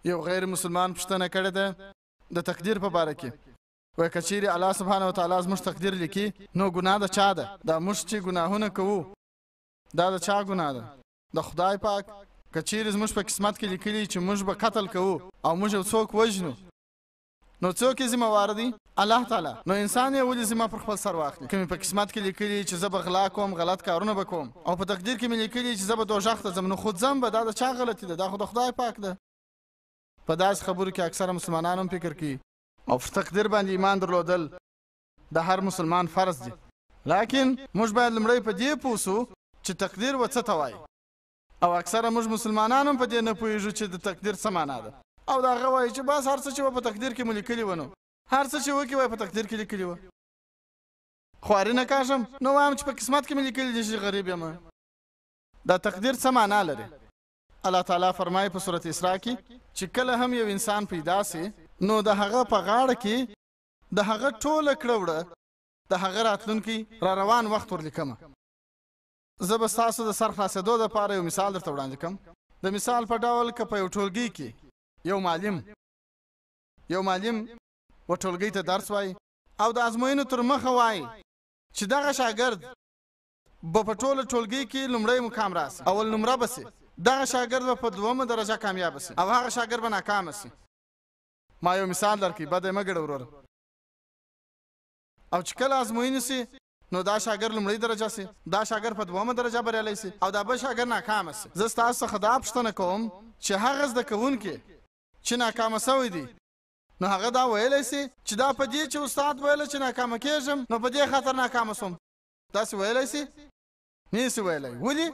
یو غیر مسلمان پوښتنه کړې ده د تقدیر په باره کې. وایي که چیرې الله سبحانه وتعالی زموږ تقدیر لیکي نو ګناه د چا ده؟ دا موږ چې ګناهونه کوو دا د چا ګناه ده؟ د خدای پاک. که چیرې زموږ په قسمت کې لیکلي چې موږ به قتل کوو او موږ یو څوک وژنو نو څوک یې ذمه وار دی؟ الله تعالی. نو انسان یې ولې ذمه پر خپل سر واخلي؟ که مې په قسمت کې لیکلي چې زه به غلا کوم، غلط کارونه به کوم، او په تقدیر کې مې لیکلي چې زه به دوزخ ته ځم، نو خو ځم به، دا د چا غلطي ده؟ دا خو د خدای پاک ده. په داسې خبرو کې اکثره مسلمانان هم فکر کوي او پر تقدیر باندې ایمان درلودل د هر مسلمان فرض دی. لیکن موږ باید لومړی په دې پوه سو چې تقدیر و څه ته وایي، او اکثره موږ مسلمانان هم په دې نه پوهېږو چې د تقدیر څه معنا ده. او دا هغه وایي چې بس هر څه چې په تقدیر کې مو لیکلي و، نو هر څه چې وکړي وایي په تقدیر کې لیکلي و. خواري نه کاږم نو وایم چې په قسمت کې مې لیکلي دي چې غریب یم. دا تقدیر څه معنا لري؟ الله تعالی فرمایي په سورة اسراء کې چې کله هم یو انسان پیدا سي نو د هغه په غاړه کې د هغه ټوله کړه وړه د هغه راتلونکي را روان وخت ورلیکمه. زه به ستاسو د سر خلاصېدو دپاره یو مثال درته وړاندې کړم. د مثال په ډول که په یو ټولګي کې یو معلم و ټولګي ته درس وایي او د ازموینو تر مخه وایي چې دغه شاګرد به په ټوله ټولګي کې لومړی مقام راسي، اول نمره به سي، دغه شاګرد به په دومه درجه کامیاب سي او هغه شاګرد به ناکام سي. ما یو مثال درکړي، بد یې مه ګڼه وروره. او چې کله ازموینې سي نو دا شاګرد لومړی درجه سي، دا شاګرد په دومه درجه بریالی سي او دا بل شاګرد ناکام سي. زه ستاسو څخه دا پوښتنه کوم چې هغه زده کوونکی چې ناکامه سوی دی نو هغه دا ویلی سي چې دا په دې چې استاد ویله چې ناکامه کېږم نو په دې خاطر ناکامه سوم، داسې ویلی سي؟ نه سي ویلی. ولې؟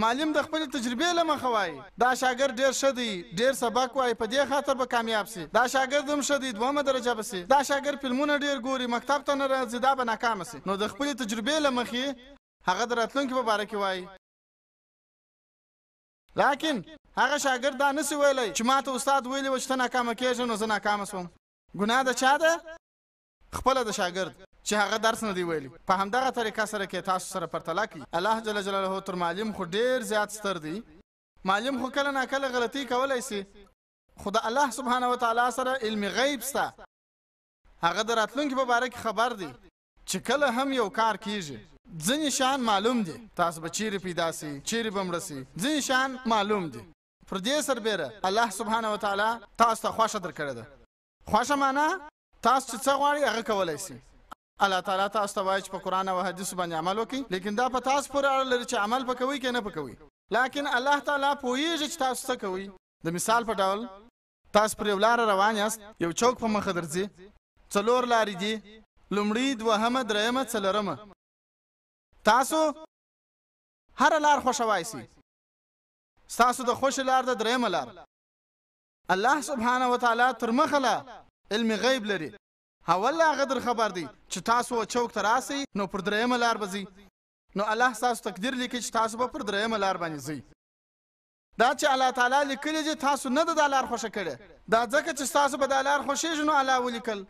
معلم د خپلې تجربې له مخه وایي دا شاګرد ډېر ښه دی، ډېر سبق وایي، په دې خاطر به کامیاب سي. دا شاګرد هم ښه دی، دومه درجه به سي. دا شاګرد فلمونه ډېر ګوري، مکتب ته نه راځي، دا به ناکامه سي. نو د خپلې تجربې له مخې هغه د راتلونکي په باره کې وایي. لیکن هغه شاګرد دا نسي ویلی چې ما ته استاد ویلي و چې ته ناکامه کېږې نو زه ناکامه سوم. ګناه د چا ده؟ خپله د شاګرد چې هغه درس نه دی ویلی. په همدغه طریقه سره کې تاسو سره پرتله کړي. الله جل جلاله تر معلم خو ډېر زیات ستر دی. معلم خو کله ناکله غلطي کولی سي، خو د الله سبحانه وتعالی سره علم غیب سته. هغه د راتلونکي په باره کې خبر دی چې کله هم یو کار کیږي. ځینې شیان معلوم دي، تاسو به چیرې پیدا سي، چیرې به مړه سي. ځینې شیان معلوم دي. پر دې سربیره الله سبحانه وتعالی تاسو ته خوښه درکړې ده. خوښه معنا تاسو چې څه غواړئ هغه کولی سي. الله تعالی تاسو ته وایي چې په قرآن او حدیثو باندې عمل وکړئ، لیکن دا په تاسو پورې اړه لري چې عمل به کوئ که نه به کوئ. لیکن الله تعالی پوهېږي چې تاسو څه کوئ. د مثال په ډول تاسو پر یو لاره روان یاست، یو چوک په مخه درځي، 4 لارې دي، لومړی، دوهمه، درېیمه، څلورمه. تاسو هره لار خوښوای سي. ستاسو د خوښې لار د درېیمه لار. الله سبحانه وتعالی تر مخه لا علم غیب لري. اول هغه در خبر دی چې تاسو چوک ته راسئ نو پر درېیمه لار به ځئ. نو الله ستاسو تقدیر لیکي چې تاسو به پر درېیمه لار باندې ځئ. دا چې الله تعالی لیکلي چې تاسو نه د دا لار خوښه کړې، دا ځکه چې ستاسو به دا لار خوښېږي نو الله ولیکل.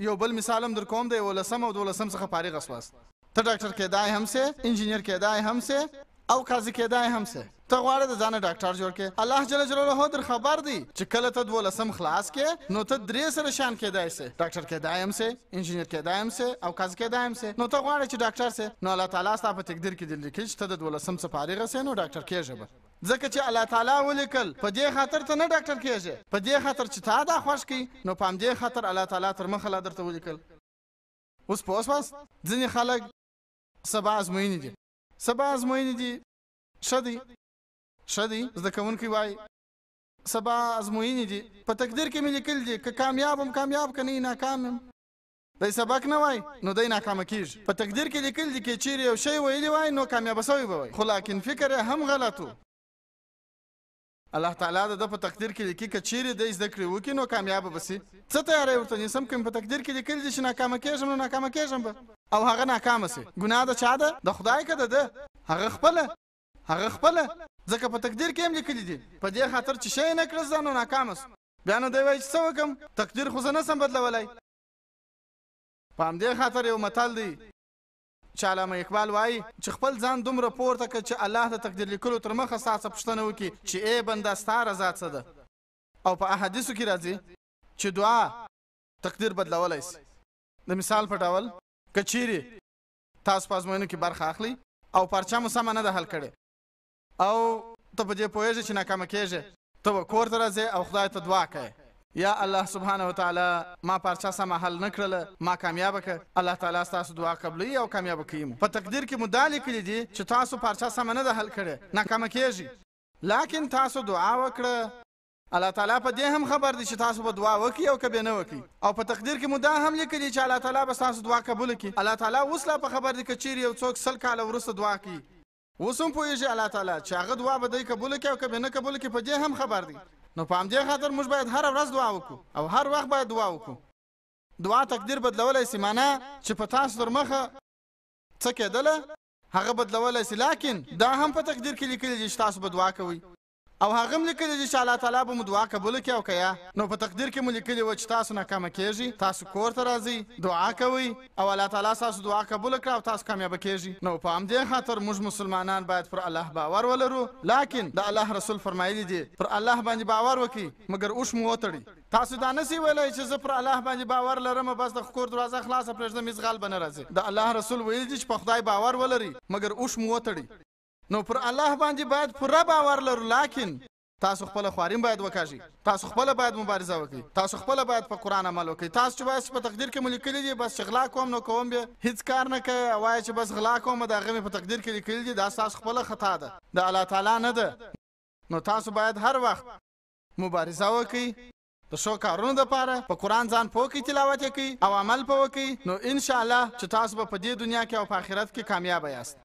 یو بل مثال هم در کوم د 11 او 12 څخه فارغ شواست. ته ډاکټر کېدای هم سې، انجینیر کېدای هم سې او قاضي کېدای هم سې. ته غواړې د ځانه ډاکټر جوړ کړې. الله جل جلاله در خبر دی چې کله ته 12 خلاص کې نو ته 3 سره شان کېدای سې. ډاکټر کېدای هم سې، انجینیر کېدای هم سې او قاضي کېدای هم سې. نو ته غواړې چې ډاکټر سې، نو الله تعالی ستا په تقدیر کې لیکي چې ته د 12 څخه فارغ سې نو ډاکټر کېږې به. ځکه چې الله تعالی ولیکل په دې خاطر ته نه ډاکټر کېږې، په دې خاطر چې تا دا خوښ کړي، نو په همدې خاطر الله تعالی تر مخه لا درته ولیکل. اوس پوه شواست؟ ځینې خلک سبا ازموینې دي، سبا ازموینې دي، ښه دي، زده کوونکی وایي سبا ازموینې دي، په تقدیر کې مې لیکل دي که کامیاب هم کامیاب که نه ناکام یم. دی سبق نه وای نو دی ناکامه کېږي. په تقدیر کې لیکل دي که چیرې یو شی ویلی وای نو کامیابه سوی به وای، خو لیکن فکر یې هم غلط و. الله تعالی د په تقدیر کې لیکي که چیرې دی زده کړې وکړي نو کامیابه به سي. څه تیاری ورته نیسم که په تقدیر کې لیکل دي چې ناکامه کېږم نو ناکامه کېږم به او هغه ناکامه سي. ګناه د چا ده؟ د خدای که ده؟ هغه خپله ځکه په تقدیر کې هم لیکلي دي. په دې خاطر چې شی نه کړه زه نو ناکامه سو. بیا نو دی وایي چې څه وکړم، تقدیر خو زه نسم بدلولی. په همدې خاطر یو متل دی چې علامه اقبال وایي چې خپل ځان دومره پورته کړه چې الله د تقدیر لیکلو تر مخه ستا څه پوښتنه وکړي چې ای بنده ستا رضا څه ده. او په احادیثو کې راځي چې دعا تقدیر بدلولی شي. د مثال په ډول که چیرې تاسو په ازموینو کې برخه اخلي او پرچه مو سمه نه ده حل کړې او ته په دې پوهېږې چې ناکامه کېږې، ته به کور ته راځې او خدای ته دعا کوې، یا الله سبحانه وتعالی ما پرچه سمه حل نه کړله، ما کامیابه کړه. الله تعالی ستاسو دعا قبلوي او کامیابه کوي مو. په تقدیر کې مو دا لیکلي دي چې تاسو پرچه سمه نه ده حل کړې، ناکامه کېږي، لیکن تاسو دعا وکړه. الله تعالی په دې هم خبر دی چې تاسو به دعا وکړي او که به نه وکړي. او په تقدیر کې مو دا هم لیکلي چې الله تعالی به تاسو دعا قبول کړي. الله تعالی اوس لا په خبر دی که چیرې یو څوک 100 کاله وروسته دعا کوي، اوس هم پوهېږي الله تعالی چې هغه دعا به دی قبول کړي او که به نه قبول کړي، په دې هم خبر دی. نو په همدې خاطر موږ باید هره ورځ دعا وکړو او هر وخت باید دعا وکړو. دعا تقدیر بدلولی شي، معنی چې په تاسو تر مخه څه کېدله هغه بدلولی شي، لیکن دا هم په تقدیر کې لیکلي دي چې تاسو به دعا کوئ او هغه هم لیکلي دي چې الله تعالی به مو دعا قبول کړي او که یا. نو په تقدیر کې مو لیکلي وه چې تاسو ناکامه کېږئ، تاسو کور ته راځئ، دعا کوئ او الله تعالی ستاسو دعا قبول کړه او تاسو کامیابه کېږئ. نو په همدې خاطر موږ مسلمانان باید پر الله باور ولرو، لیکن د الله رسول فرمایلی دي پر الله باندې باور وکړئ مګر اوښ مو وتړئ. تاسو دا نشئ ویلی چې زه پر الله باندې باور لرم بس د کور دروازه خلاصه پرېږدم هېڅ غل به نه راځي. د الله رسول ویلي دي چې په خدای باور ولرئ مګر اوښ مو وتړئ. نو پر الله باندې باید پوره باور لرو، لیکن تاسو خپل خواریم باید وکاږئ، تاسو خپل باید مبارزه وکړئ، تاسو خپل باید په قرآن عمل وکړئ. تاسو چې باید په تقدیر کې مو لیکلي دي بس چې غلا کوم نو کوم به هیڅ کار نه کوئ، وایي چې بس غلا کوم د هغه مې په تقدیر کې لیکلي دي، دا ستاسو خپله خطا ده، د الله تعالی نه ده. نو تاسو باید هر وخت مبارزه وکړئ د ښو کارونو دپاره، په قرآن ځان پوه کړئ، تلاوت یې کوئ او عمل په وکړئ. نو انشاءالله چې تاسو به په دې دنیا کې او په آخرت کې کامیابه یاست.